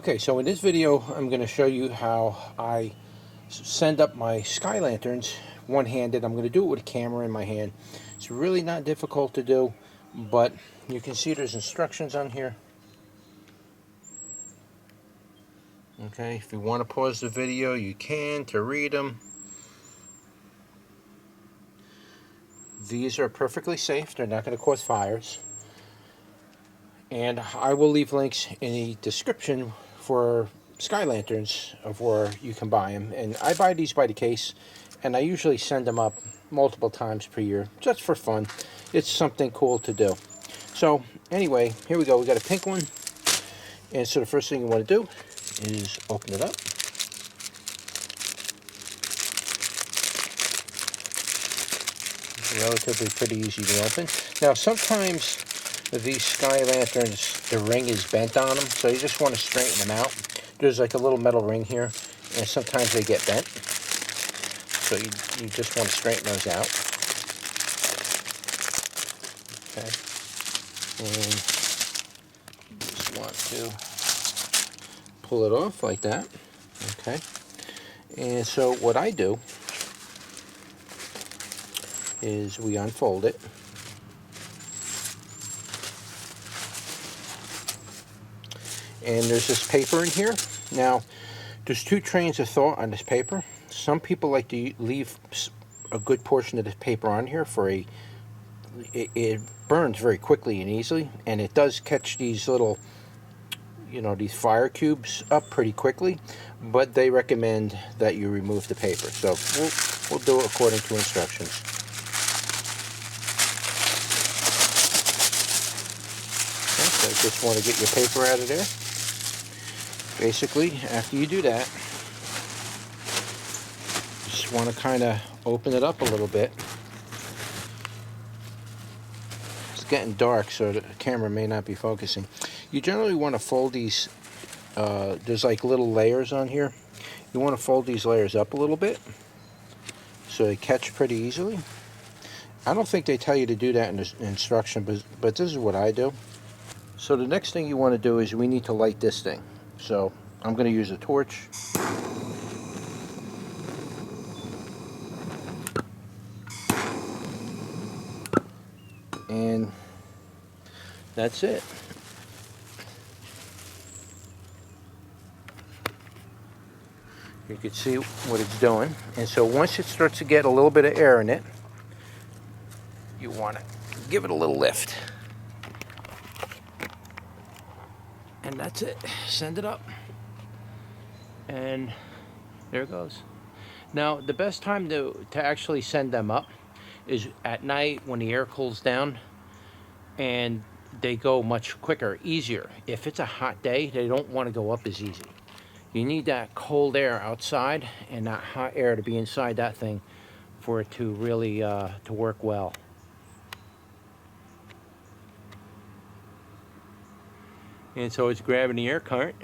Okay, so in this video I'm going to show you how I send up my sky lanterns one-handed. I'm going to do it with a camera in my hand. It's really not difficult to do, but you can see there's instructions on here. Okay, if you want to pause the video you can to read them. These are perfectly safe. They're not going to cause fires. And I will leave links in the description for sky lanterns of where you can buy them. And I buy these by the case, and I usually send them up multiple times per year just for fun. It's something cool to do. So anyway, here we go. We got a pink one. And so the first thing you want to do is open it up. Relatively pretty easy to open. Now sometimes these sky lanterns, the ring is bent on them, so you just want to straighten them out. There's like a little metal ring here, and sometimes they get bent, so you just want to straighten those out. Okay, and just want to pull it off like that. Okay, and so what I do is we unfold it. And there's this paper in here. Now, there's two trains of thought on this paper. Some people like to leave a good portion of this paper on here for it burns very quickly and easily, and it does catch these little, these fire cubes up pretty quickly, but they recommend that you remove the paper. So we'll do it according to instructions. Okay, so just want to get your paper out of there. Basically, after you do that, just want to kind of open it up a little bit. It's getting dark, so the camera may not be focusing. You generally want to fold these, there's like little layers on here. You want to fold these layers up a little bit so they catch pretty easily. I don't think they tell you to do that in the instruction, but this is what I do. So the next thing you want to do is we need to light this thing. So I'm going to use a torch. And that's it. You can see what it's doing. And so once it starts to get a little bit of air in it, you want to give it a little lift. And that's it. Send it up. And there it goes. Now, the best time to actually send them up is at night when the air cools down, and they go much quicker, easier. If it's a hot day, they don't want to go up as easy. You need that cold air outside and that hot air to be inside that thing for it to really to work well. And so it's grabbing the air current,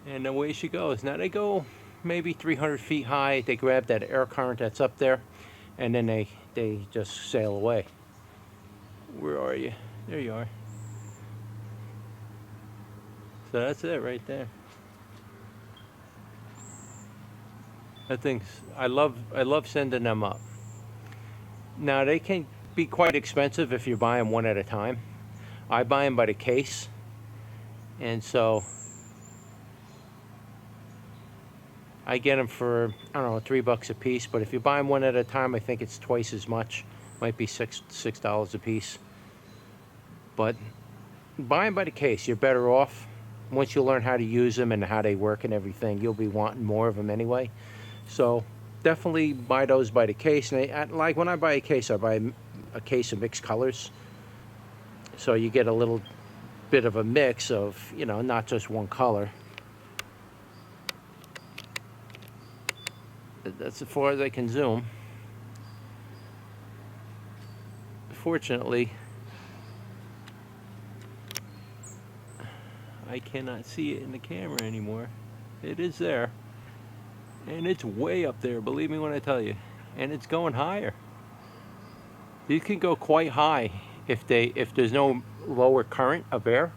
and away she goes. Now they go maybe 300 feet high. They grab that air current that's up there, and then they just sail away. Where are you? There you are. So that's it right there. I love sending them up. Now they can be quite expensive if you buy them one at a time. I buy them by the case, and so I get them for, I don't know, $3 a piece. But if you buy them one at a time, I think it's twice as much. Might be $6 a piece. But buy them by the case. You're better off. Once you learn how to use them and how they work and everything, you'll be wanting more of them anyway. So definitely buy those by the case. And like when I buy a case, I buy a case of mixed colors. So you get a little bit of a mix of, not just one color. That's as far as I can zoom. Fortunately, I cannot see it in the camera anymore. It is there. And it's way up there, believe me when I tell you. And it's going higher. These can go quite high. If there's no lower current of air,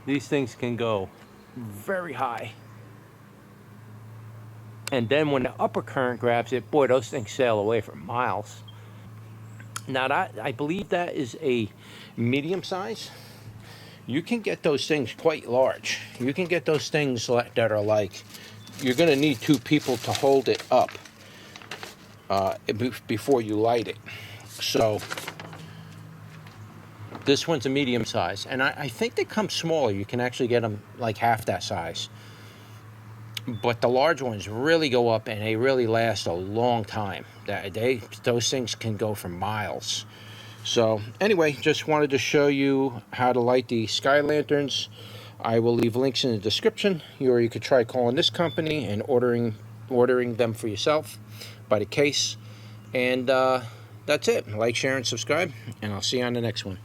these things can go very high. And then when the upper current grabs it, boy, those things sail away for miles. Now that, I believe that is a medium size. You can get those things quite large. You can get those things that are like, you're going to need 2 people to hold it up before you light it. So this one's a medium size, and I think they come smaller. You can actually get them like half that size. But the large ones really go up, and they really last a long time. Those things can go for miles. So anyway, just wanted to show you how to light the sky lanterns. I will leave links in the description, or you could try calling this company and ordering them for yourself by the case. And that's it. Like, share, and subscribe, and I'll see you on the next one.